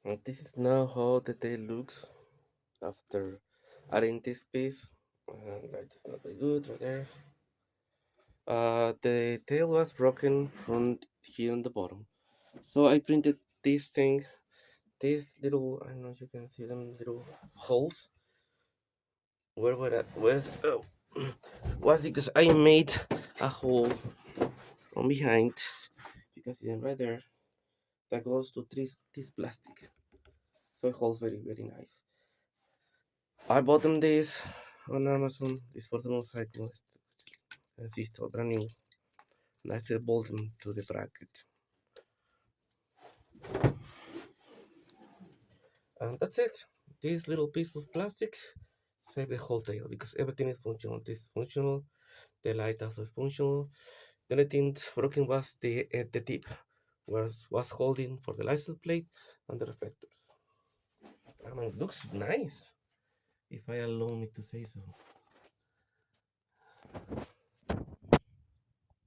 This is now how the tail looks after adding this piece. That is not very good right there. The tail was broken from here on the bottom. So I printed this thing, these little, I don't know if you can see them, little holes. Where were that? Where's, oh, was because I made a hole from behind. You can see them right there. That goes to this plastic. So it holds very, very nice. I bought them this on Amazon. This for the motorcycle. It's still brand new. And I still bolt them to the bracket. And that's it. This little piece of plastic save the whole tail because everything is functional. This is functional. The light also is functional. The only thing broken was the tip was holding for the license plate and the reflectors. I mean, it looks nice if I allow me to say so.